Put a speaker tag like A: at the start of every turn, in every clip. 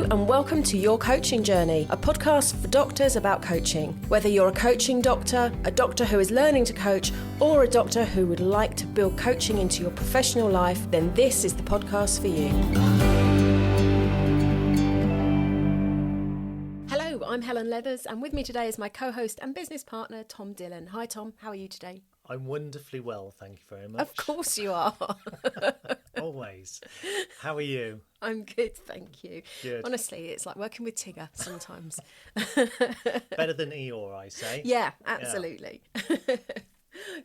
A: and welcome to Your Coaching Journey, a podcast for doctors about coaching. Whether you're a coaching doctor, a doctor who is learning to coach, or a doctor who would like to build coaching into your professional life, then this is the podcast for you. Hello, I'm Helen Leathers, and with me today is my co-host and business partner, Tom Dillon. Hi Tom, how are you today?
B: I'm wonderfully well, thank you very much.
A: Of course you are.
B: Always. How are you?
A: I'm good, thank you.
B: Good.
A: Honestly, it's like working with Tigger sometimes.
B: Better than Eeyore, I say.
A: Yeah, absolutely. Yeah.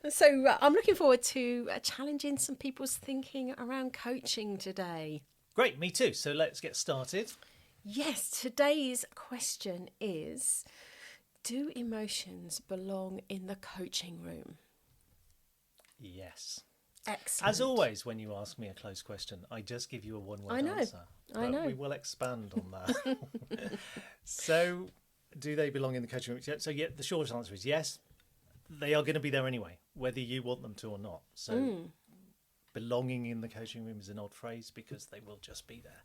A: So I'm looking forward to challenging some people's thinking around coaching today.
B: Great, me too. So let's get started.
A: Yes, today's question is, do emotions belong in the coaching room?
B: Yes.
A: Excellent.
B: As always, when you ask me a closed question, I just give you a one-word answer.
A: I know.
B: We will expand on that. So, do they belong in the coaching room? So, yeah, the short answer is yes. They are going to be there anyway, whether you want them to or not. So, belonging in the coaching room is an odd phrase because they will just be there.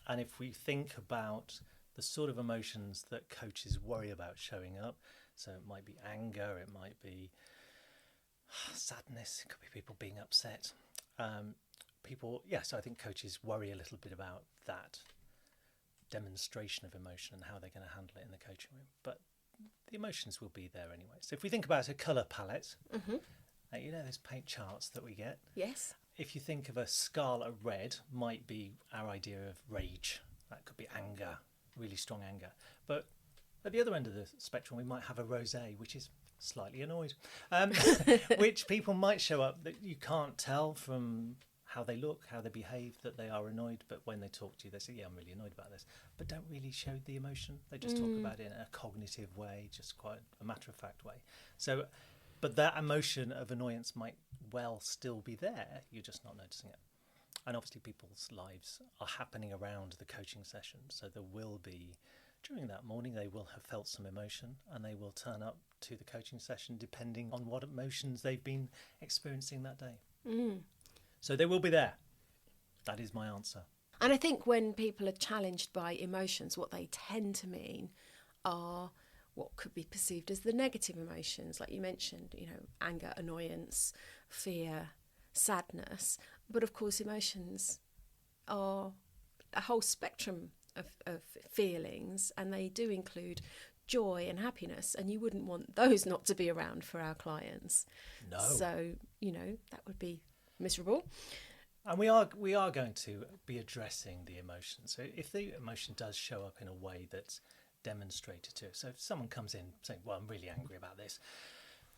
B: And if we think about the sort of emotions that coaches worry about showing up, so it might be anger, it might be sadness, it could be people being upset. So I think coaches worry a little bit about that demonstration of emotion and how they're going to handle it in the coaching room. But the emotions will be there anyway. So if we think about a colour palette, you know those paint charts that we get?
A: Yes.
B: If you think of a scarlet red, might be our idea of rage. That could be anger, really strong anger. But at the other end of the spectrum, we might have a rosé, which is slightly annoyed, which people might show up that you can't tell from how they look, how they behave, that they are annoyed. But when they talk to you, they say, yeah, I'm really annoyed about this, but don't really show the emotion. They just talk about it in a cognitive way, just quite a matter-of-fact way. So, but that emotion of annoyance might well still be there. You're just not noticing it. And obviously people's lives are happening around the coaching session. So there will be, during that morning, they will have felt some emotion and they will turn up to the coaching session depending on what emotions they've been experiencing that day. So they will be there. That is my answer.
A: And I think when people are challenged by emotions, what they tend to mean are what could be perceived as the negative emotions, like you mentioned, anger, annoyance, fear, sadness. But of course, emotions are a whole spectrum of feelings, and they do include joy and happiness, and you wouldn't want those not to be around for our clients.
B: No.
A: So, that would be miserable.
B: And we are going to be addressing the emotion. So if the emotion does show up in a way that's demonstrated to us, so if someone comes in saying, well, I'm really angry about this,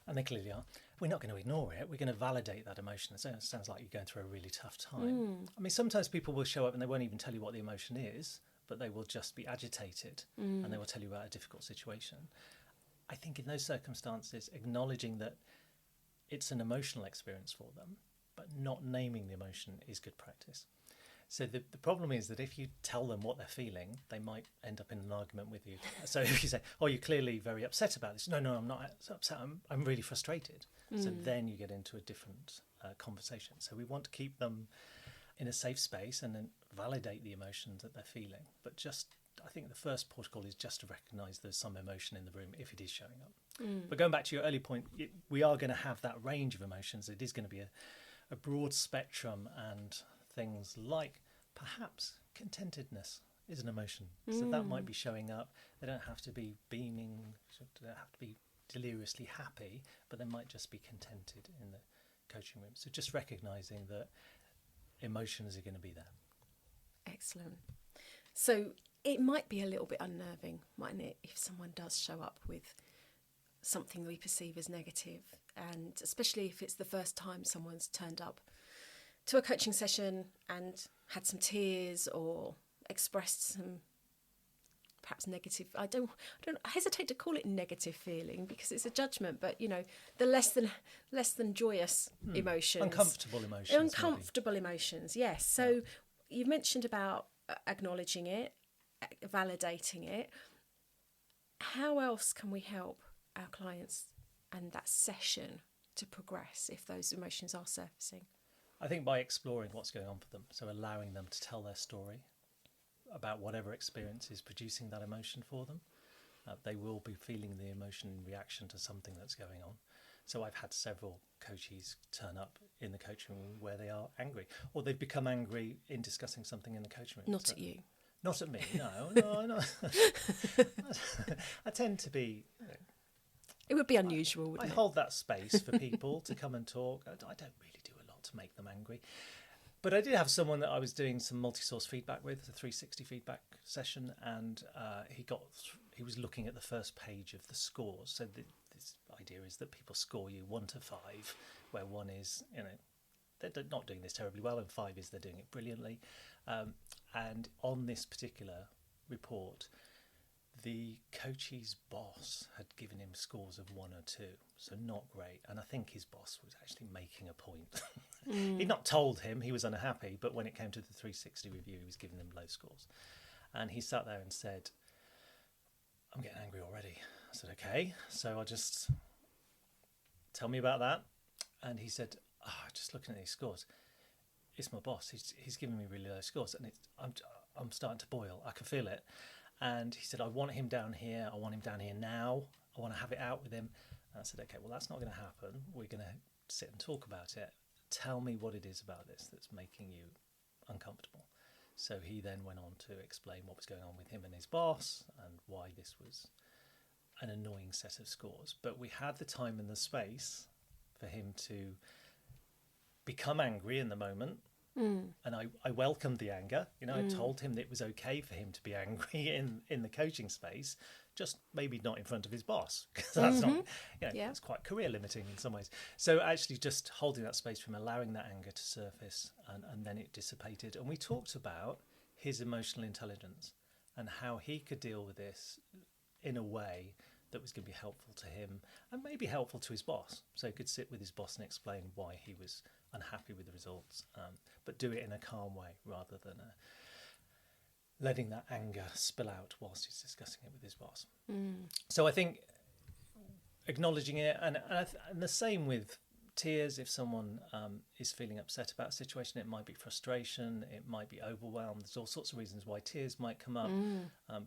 B: and they clearly are, we're not going to ignore it. We're going to validate that emotion. It sounds like you're going through a really tough time. I mean, sometimes people will show up and they won't even tell you what the emotion is, but they will just be agitated and they will tell you about a difficult situation. I think in those circumstances, acknowledging that it's an emotional experience for them, but not naming the emotion is good practice. So the problem is that if you tell them what they're feeling, they might end up in an argument with you. So if you say, oh, you're clearly very upset about this. No, I'm not upset. I'm really frustrated. So then you get into a different conversation. So we want to keep them in a safe space and then validate the emotions that they're feeling. But I think the first protocol is just to recognise there's some emotion in the room if it is showing up. But going back to your early point, we are going to have that range of emotions. It is going to be a broad spectrum, and things like perhaps contentedness is an emotion. So that might be showing up. They don't have to be beaming, they don't have to be deliriously happy, but they might just be contented in the coaching room. So just recognising that emotions are going to be there. Excellent.
A: So it might be a little bit unnerving, mightn't it, if someone does show up with something we perceive as negative, and especially if it's the first time someone's turned up to a coaching session and had some tears or expressed some perhaps negative, I don't hesitate to call it negative feeling because it's a judgment, but the less than joyous emotions,
B: uncomfortable
A: emotions, yes. So you've mentioned about acknowledging it, validating it. How else can we help our clients and that session to progress if those emotions are surfacing?
B: I think by exploring what's going on for them, so allowing them to tell their story, about whatever experience is producing that emotion for them. They will be feeling the emotion in reaction to something that's going on. So I've had several coachees turn up in the coaching room where they are angry, or they've become angry in discussing something in the coaching room.
A: Not at you.
B: Not at me, no. I tend to be...
A: It would be unusual, wouldn't
B: I
A: it?
B: hold that space for people to come and talk. I don't really do a lot to make them angry. But I did have someone that I was doing some multi-source feedback with, a 360 feedback session, and he was looking at the first page of the scores. So this idea is that people score you 1 to 5, where 1 is, they're not doing this terribly well, and 5 is they're doing it brilliantly. And on this particular report, the coachee's boss had given him scores of 1 or 2, so not great. And I think his boss was actually making a point. He'd not told him he was unhappy, but when it came to the 360 review, he was giving him low scores. And he sat there and said, "I'm getting angry already." I said, "Okay, so I'll just tell me about that." And he said, "Just looking at these scores, it's my boss. He's giving me really low scores, and I'm starting to boil. I can feel it." And he said, "I want him down here. I want him down here now. I want to have it out with him." And I said, "Okay, well, that's not going to happen. We're going to sit and talk about it. Tell me what it is about this that's making you uncomfortable." So he then went on to explain what was going on with him and his boss and why this was an annoying set of scores. But we had the time and the space for him to become angry in the moment. And I welcomed the anger. I told him that it was okay for him to be angry in the coaching space, just maybe not in front of his boss, because that's not, it's quite career limiting in some ways. So actually just holding that space for him, allowing that anger to surface, and then it dissipated. And we talked about his emotional intelligence and how he could deal with this in a way that was going to be helpful to him and maybe helpful to his boss. So he could sit with his boss and explain why he was unhappy with the results, but do it in a calm way rather than letting that anger spill out whilst he's discussing it with his boss. So I think acknowledging it, and the same with tears. If someone is feeling upset about a situation, it might be frustration, it might be overwhelmed. There's all sorts of reasons why tears might come up.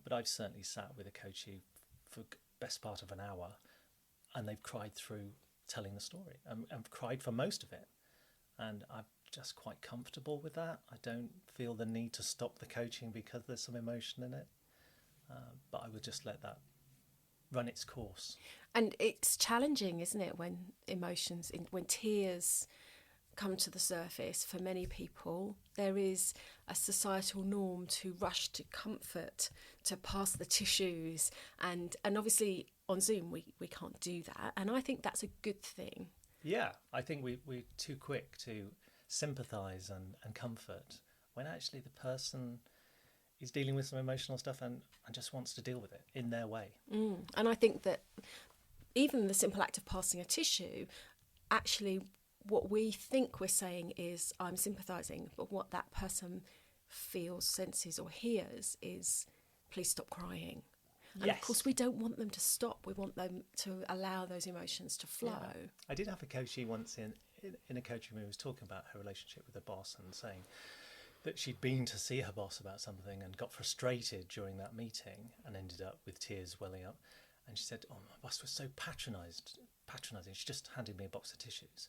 B: But I've certainly sat with a coachee for best part of an hour, and they've cried through telling the story. I've cried for most of it, and I'm just quite comfortable with that. I don't feel the need to stop the coaching because there's some emotion in it, but I would just let that run its course.
A: And it's challenging, isn't it, when when tears come to the surface. For many people, there is a societal norm to rush to comfort, to pass the tissues, and obviously on Zoom we can't do that, and I think that's a good thing.
B: Yeah, I think we're too quick to sympathise and comfort when actually the person is dealing with some emotional stuff and just wants to deal with it in their way.
A: And I think that even the simple act of passing a tissue, actually what we think we're saying is I'm sympathising, but what that person feels, senses or hears is please stop crying. And
B: yes.
A: Of course we don't want them to stop, we want them to allow those emotions to flow.
B: Yeah. I did have a coachee once in a coaching room who was talking about her relationship with her boss and saying that she'd been to see her boss about something and got frustrated during that meeting and ended up with tears welling up. And she said, "Oh, my boss was so patronising. She just handed me a box of tissues."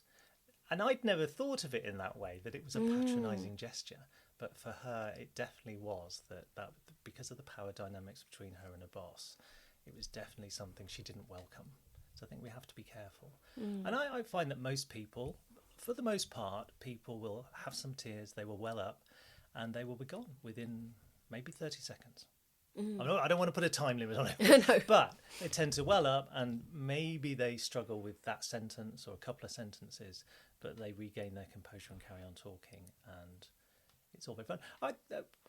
B: And I'd never thought of it in that way, that it was a patronising gesture. But for her, it definitely was that because of the power dynamics between her and her boss, it was definitely something she didn't welcome. So I think we have to be careful. And I find that most people, for the most part, people will have some tears, they will well up, and they will be gone within maybe 30 seconds. I don't want to put a time limit on it,
A: No.
B: but they tend to well up and maybe they struggle with that sentence or a couple of sentences, but they regain their composure and carry on talking, and it's all very fun. I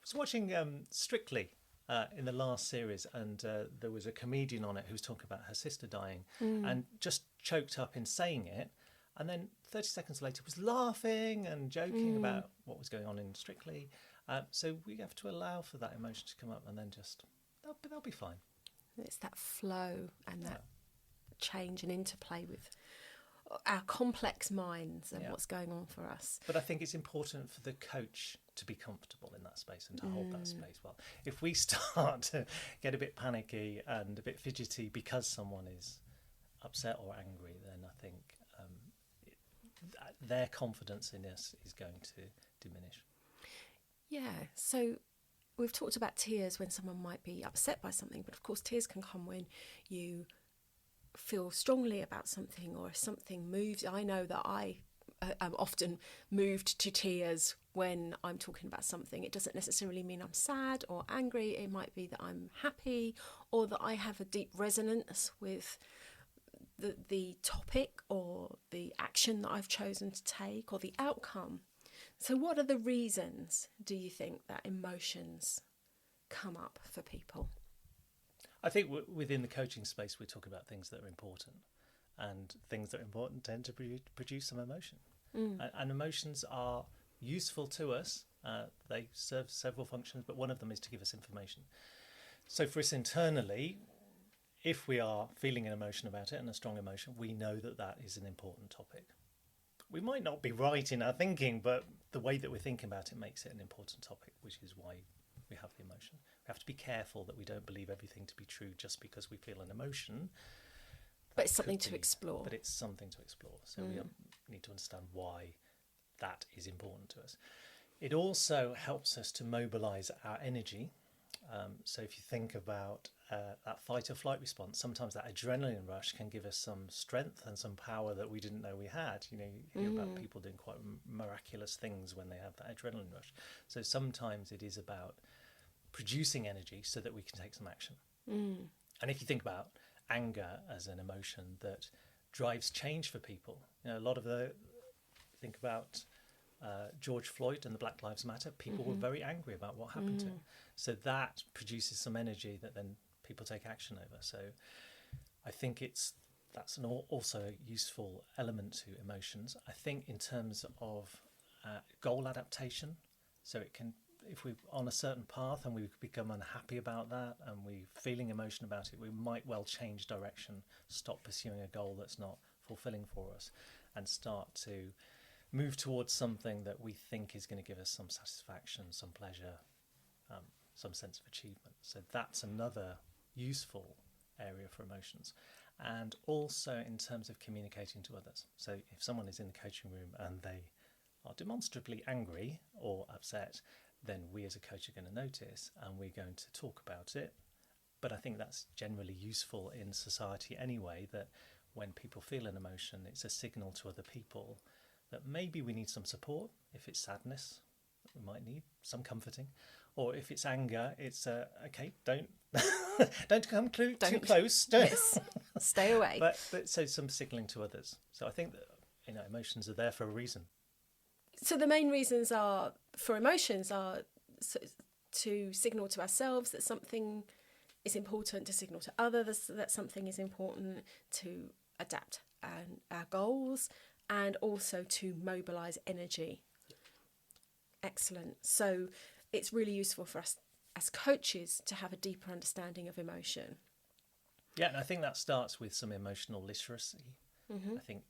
B: was watching Strictly in the last series, and there was a comedian on it who was talking about her sister dying and just choked up in saying it, and then 30 seconds later was laughing and joking about what was going on in Strictly. So we have to allow for that emotion to come up, and then just they'll be fine.
A: It's that flow and that change and interplay with our complex minds and what's going on for us.
B: But I think it's important for the coach to be comfortable in that space and to hold that space well. If we start to get a bit panicky and a bit fidgety because someone is upset or angry, then I think their confidence in us is going to diminish.
A: Yeah, so we've talked about tears when someone might be upset by something, but of course tears can come when you feel strongly about something, or if something moves. I know that I am often moved to tears when I'm talking about something. It doesn't necessarily mean I'm sad or angry. It might be that I'm happy, or that I have a deep resonance with the topic or the action that I've chosen to take, or the outcome. So what are the reasons, do you think, that emotions come up for people?
B: I think within the coaching space, we talk about things that are important, and things that are important tend to produce some emotion. And emotions are useful to us. They serve several functions, but one of them is to give us information. So for us internally, if we are feeling an emotion about it, and a strong emotion, we know that that is an important topic. We might not be right in our thinking, but the way that we're thinking about it makes it an important topic, which is why we have the emotion. We have to be careful that we don't believe everything to be true just because we feel an emotion.
A: But it's something to explore.
B: But it's something to explore. So we need to understand why that is important to us. It also helps us to mobilise our energy. So if you think about that fight or flight response, sometimes that adrenaline rush can give us some strength and some power that we didn't know we had. You know, you hear about people doing quite miraculous things when they have that adrenaline rush. So sometimes it is about producing energy so that we can take some action. And if you think about anger as an emotion that drives change for people, you know, a lot of think about George Floyd and the Black Lives Matter, people were very angry about what happened to him. So that produces some energy that then people take action over. So I think that's also a useful element to emotions. I think in terms of goal adaptation, so it can, if we're on a certain path and we become unhappy about that and we're feeling emotion about it, we might well change direction, stop pursuing a goal that's not fulfilling for us, and start to move towards something that we think is going to give us some satisfaction, some pleasure, some sense of achievement. So that's another useful area for emotions. And also in terms of communicating to others. So if someone is in the coaching room and they are demonstrably angry or upset, then we as a coach are going to notice and we're going to talk about it. But I think that's generally useful in society anyway, that when people feel an emotion, it's a signal to other people that maybe we need some support. If it's sadness, we might need some comforting. Or if it's anger, it's okay, don't come too close.
A: Yes, stay away.
B: But so some signalling to others. So I think that, you know, emotions are there for a reason.
A: So the main reasons for emotions are to signal to ourselves that something is important, to signal to others that something is important, to adapt our goals, and also to mobilise energy. Excellent. So it's really useful for us as coaches to have a deeper understanding of emotion.
B: Yeah, and I think that starts with some emotional literacy. I think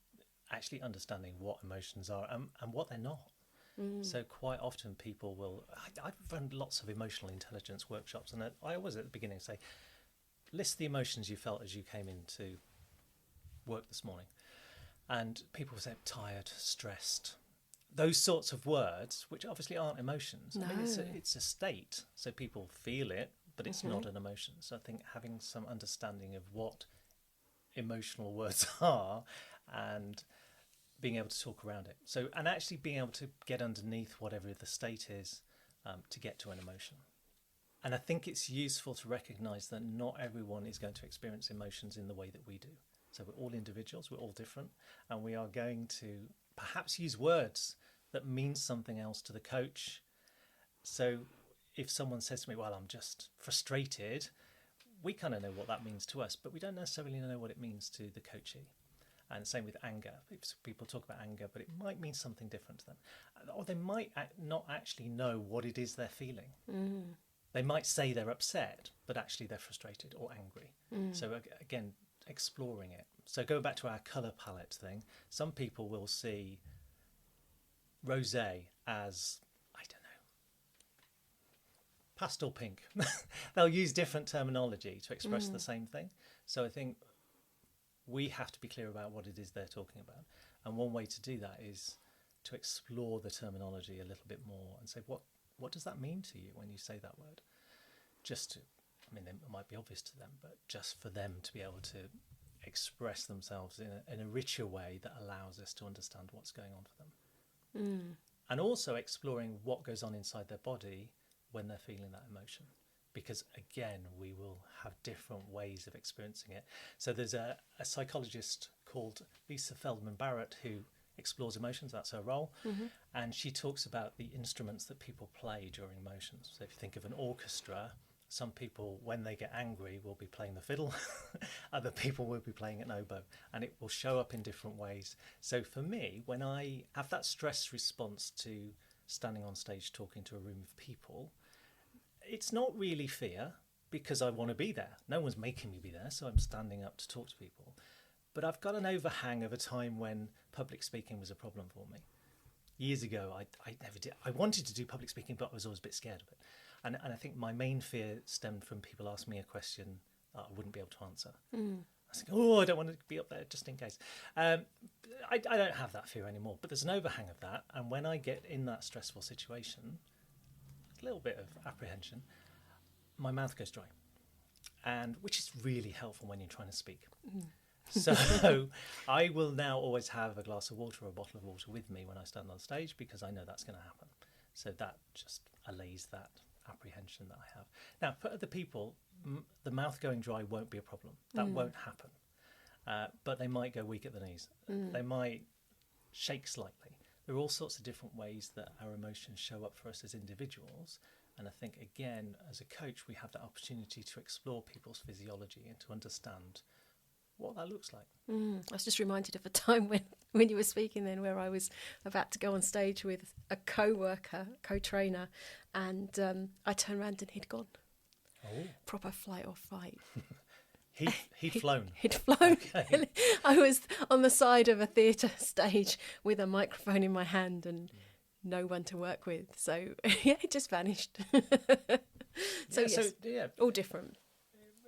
B: actually understanding what emotions are and what they're not. So quite often people will... I've run lots of emotional intelligence workshops, and I always at the beginning say, list the emotions you felt as you came into work this morning. And people say tired, stressed, those sorts of words, which obviously aren't emotions.
A: No.
B: I mean, it's a state, so people feel it, but it's not an emotion. So I think having some understanding of what emotional words are and being able to talk around it. So, and actually being able to get underneath whatever the state is to get to an emotion. And I think it's useful to recognise that not everyone is going to experience emotions in the way that we do. So we're all individuals, we're all different, and we are going to perhaps use words that mean something else to the coach. So if someone says to me, well, I'm just frustrated, we kind of know what that means to us, but we don't necessarily know what it means to the coachee. And same with anger. People talk about anger, but it might mean something different to them. Or they might not actually know what it is they're feeling. They might say they're upset, but actually they're frustrated or angry. So again, exploring it. So going back to our colour palette thing, some people will see rosé as, I don't know, pastel pink. They'll use different terminology to express the same thing. So I think we have to be clear about what it is they're talking about. And one way to do that is to explore the terminology a little bit more and say, what does that mean to you when you say that word? Just to, I mean, it might be obvious to them, but just for them to be able to express themselves in a richer way that allows us to understand what's going on for them. And also exploring what goes on inside their body when they're feeling that emotion. Because again, we will have different ways of experiencing it. So there's a psychologist called Lisa Feldman Barrett who explores emotions, that's her role. And she talks about the instruments that people play during emotions. So if you think of an orchestra, some people, when they get angry, will be playing the fiddle. Other people will be playing an oboe, and it will show up in different ways. So for me, when I have that stress response to standing on stage talking to a room of people, it's not really fear, because I want to be there. No one's making me be there, so I'm standing up to talk to people. But I've got an overhang of a time when public speaking was a problem for me. Years ago, I never did. I wanted to do public speaking, but I was always a bit scared of it. And I think my main fear stemmed from people asking me a question that I wouldn't be able to answer. I was like, oh, I don't want to be up there just in case. I don't have that fear anymore, but there's an overhang of that. And when I get in that stressful situation, a little bit of apprehension, my mouth goes dry, and which is really helpful when you're trying to speak. So I will now always have a glass of water or a bottle of water with me when I stand on stage, because I know that's going to happen. So that just allays that apprehension that I have. Now, for other people, the mouth going dry won't be a problem. That won't happen. But they might go weak at the knees. They might shake slightly. There are all sorts of different ways that our emotions show up for us as individuals. And I think, again, as a coach, we have that opportunity to explore people's physiology and to understand what that looks like.
A: I was just reminded of a time when you were speaking then, where I was about to go on stage with a co-trainer, and I turned around and he'd gone.
B: Oh.
A: Proper flight or fight.
B: He'd flown.
A: He'd flown.
B: Okay.
A: I was on the side of a theatre stage with a microphone in my hand and no one to work with. So, yeah, it just vanished. All different.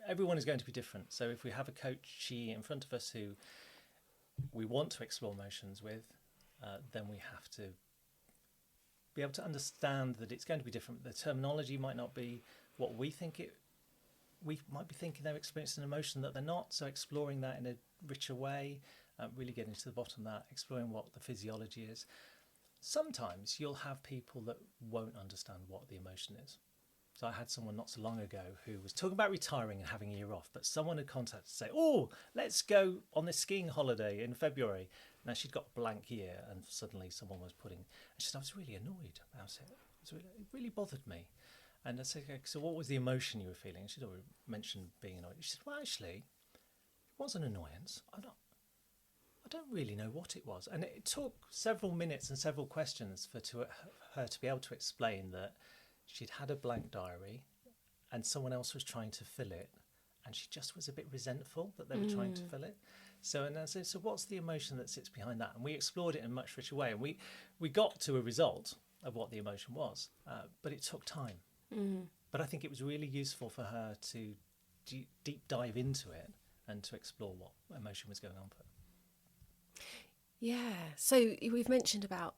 B: Everyone is going to be different. So if we have a coachee in front of us who we want to explore emotions with, then we have to be able to understand that it's going to be different. The terminology might not be what we think it. We might be thinking they're experiencing an emotion that they're not. So exploring that in a richer way, really getting to the bottom of that, exploring what the physiology is. Sometimes you'll have people that won't understand what the emotion is. So I had someone not so long ago who was talking about retiring and having a year off, but someone had contacted to say, oh, let's go on this skiing holiday in February. Now she'd got a blank year, and suddenly someone was putting, and she said, I was really annoyed about it. It really bothered me. And I said, okay, so what was the emotion you were feeling? And she'd already mentioned being annoyed. She said, well, actually, it was an annoyance. I don't really know what it was. And it took several minutes and several questions for her to be able to explain that she'd had a blank diary and someone else was trying to fill it, and she just was a bit resentful that they were trying to fill it. So, and I said, so what's the emotion that sits behind that? And we explored it in a much richer way, and we got to a result of what the emotion was, but it took time. But I think it was really useful for her to deep dive into it and to explore what emotion was going on for her.
A: Yeah, so we've mentioned about,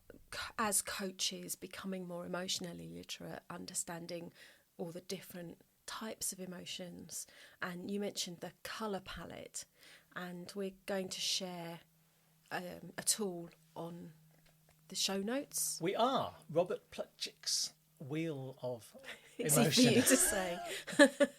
A: as coaches, becoming more emotionally literate, understanding all the different types of emotions, and you mentioned the colour palette, and we're going to share a tool on the show notes.
B: We are. Robert Plutchik's Wheel of
A: It's
B: Emotion.
A: easy for you to say.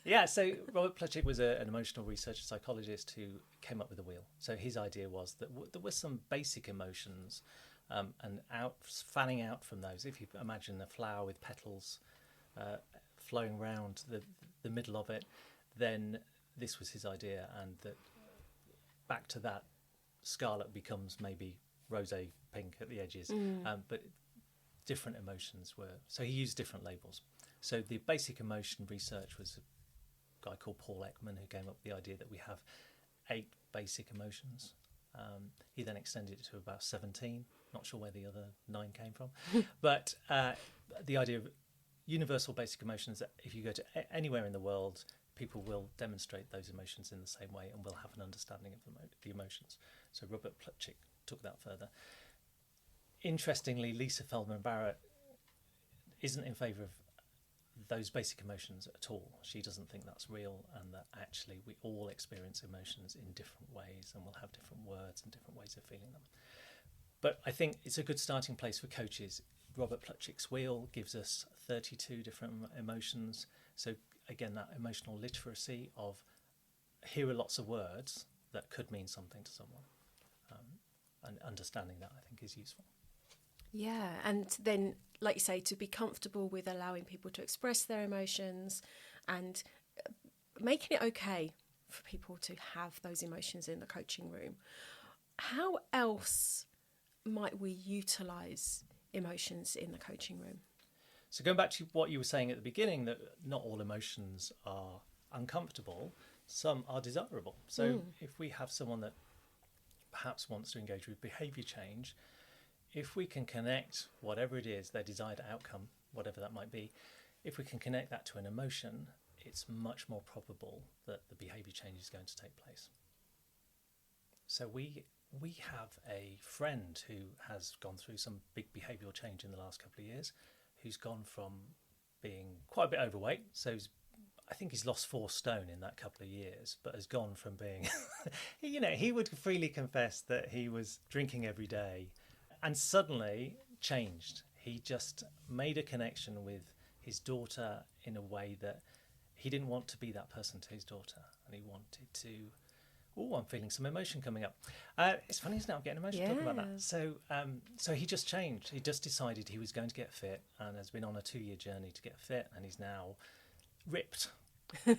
B: Yeah, so Robert Plutchik was an emotional researcher psychologist who came up with a wheel. So his idea was that there were some basic emotions, and fanning out from those. If you imagine a flower with petals flowing around the middle of it, then this was his idea, and that back to that, scarlet becomes maybe rosé pink at the edges, but different emotions were. So he used different labels. So the basic emotion research was a guy called Paul Ekman who came up with the idea that we have 8 basic emotions. He then extended it to about 17. Not sure where the other 9 came from. But the idea of universal basic emotions that if you go to anywhere in the world, people will demonstrate those emotions in the same way and will have an understanding of the emotions. So Robert Plutchik took that further. Interestingly, Lisa Feldman Barrett isn't in favour of those basic emotions at all. She doesn't think that's real, and that actually we all experience emotions in different ways and we'll have different words and different ways of feeling them. But I think it's a good starting place for coaches. Robert Plutchik's wheel gives us 32 different emotions. So again, that emotional literacy of here are lots of words that could mean something to someone. And understanding that, I think, is useful.
A: Yeah, and then, like you say, to be comfortable with allowing people to express their emotions and making it okay for people to have those emotions in the coaching room. How else might we utilise emotions in the coaching room?
B: So going back to what you were saying at the beginning, that not all emotions are uncomfortable, some are desirable. So if we have someone that perhaps wants to engage with behaviour change, if we can connect whatever it is, their desired outcome, whatever that might be, if we can connect that to an emotion, it's much more probable that the behaviour change is going to take place. So we have a friend who has gone through some big behavioural change in the last couple of years, who's gone from being quite a bit overweight, so I think he's lost 4 stone in that couple of years, but has gone from being, he would freely confess that he was drinking every day and suddenly changed. He just made a connection with his daughter in a way that he didn't want to be that person to his daughter, and he wanted to. Oh, I'm feeling some emotion coming up. It's funny, isn't it? I'm getting emotional talking about that. So he just changed. He just decided he was going to get fit, and has been on a 2-year journey to get fit, and he's now ripped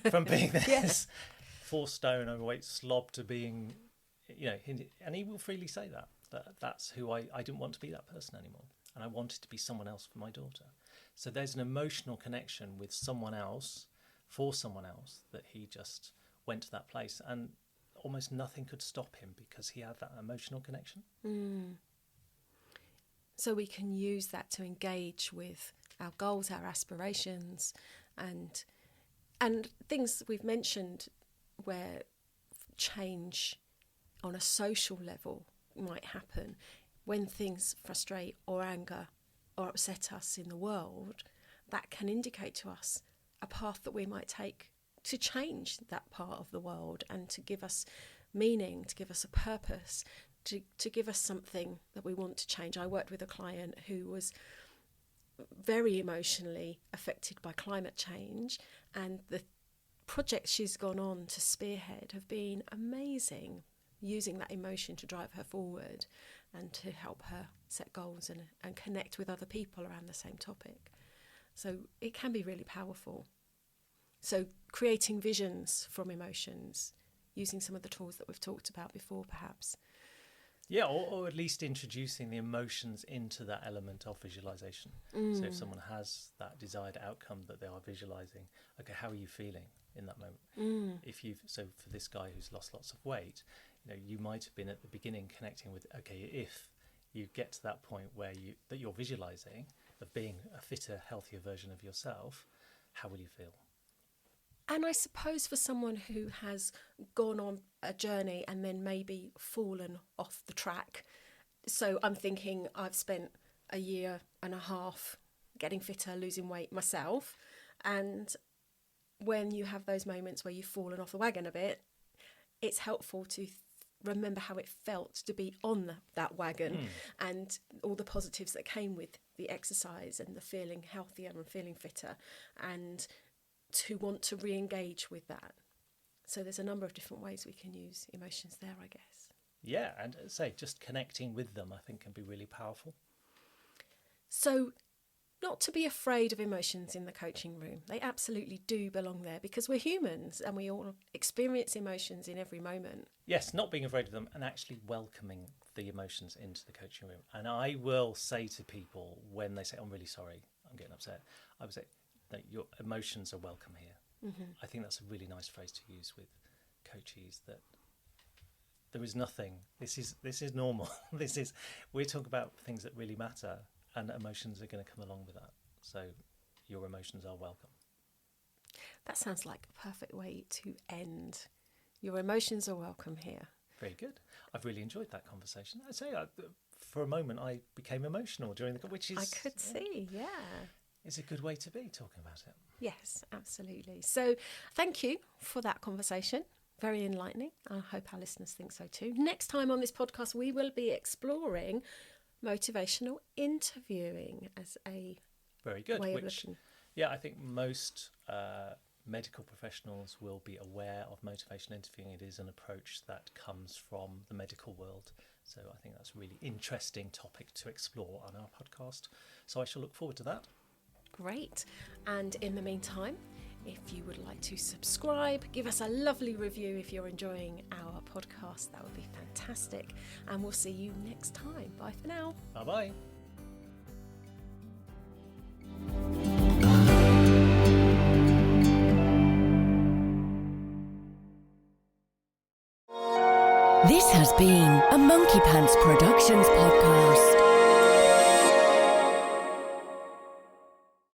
B: from being this 4 stone overweight slob to being, and he will freely say that's who I didn't want to be, that person anymore, and I wanted to be someone else for my daughter. So there's an emotional connection with someone else, for someone else, that he just went to that place, and almost nothing could stop him because he had that emotional connection.
A: So we can use that to engage with our goals, our aspirations, and things we've mentioned where change on a social level might happen when things frustrate or anger or upset us in the world. That can indicate to us a path that we might take to change that part of the world and to give us meaning, to give us a purpose, to give us something that we want to change. I worked with a client who was very emotionally affected by climate change, and the projects she's gone on to spearhead have been amazing, using that emotion to drive her forward and to help her set goals and connect with other people around the same topic. So it can be really powerful. So creating visions from emotions, using some of the tools that we've talked about before, perhaps.
B: Yeah, or at least introducing the emotions into that element of visualization. So if someone has that desired outcome that they are visualizing, okay, how are you feeling in that moment? So for this guy who's lost lots of weight, you might have been at the beginning connecting with, okay, if you get to that point where you're visualizing of being a fitter, healthier version of yourself, how will you feel?
A: And I suppose for someone who has gone on a journey and then maybe fallen off the track, so I'm thinking I've spent a year and a half getting fitter, losing weight myself, and when you have those moments where you've fallen off the wagon a bit, it's helpful to remember how it felt to be on that wagon and all the positives that came with the exercise and the feeling healthier and feeling fitter, and to want to re-engage with that. So there's a number of different ways we can use emotions there, I guess.
B: Yeah, and just connecting with them, I think, can be really powerful.
A: So not to be afraid of emotions in the coaching room. They absolutely do belong there because we're humans and we all experience emotions in every moment.
B: Yes, not being afraid of them and actually welcoming the emotions into the coaching room. And I will say to people when they say, I'm really sorry, I'm getting upset, I would say, that your emotions are welcome here. I think that's a really nice phrase to use with coachees, that there is nothing, this is normal. We're talking about things that really matter, and emotions are going to come along with that. So your emotions are welcome.
A: That sounds like a perfect way to end. Your emotions are welcome here.
B: Very good. I've really enjoyed that conversation. I say, for a moment, I became emotional during which is...
A: I could see, yeah.
B: It's a good way to be talking about it.
A: Yes, absolutely. So thank you for that conversation. Very enlightening. I hope our listeners think so too. Next time on this podcast, we will be exploring motivational interviewing as a
B: very good
A: way of looking.
B: Yeah, I think most medical professionals will be aware of motivational interviewing. It is an approach that comes from the medical world. So I think that's a really interesting topic to explore on our podcast. So I shall look forward to that.
A: Great. And in the meantime, if you would like to subscribe, give us a lovely review if you're enjoying our podcast. That would be fantastic. And we'll see you next time. Bye for now.
B: Bye-bye.
C: This has been a Monkey Pants Productions podcast.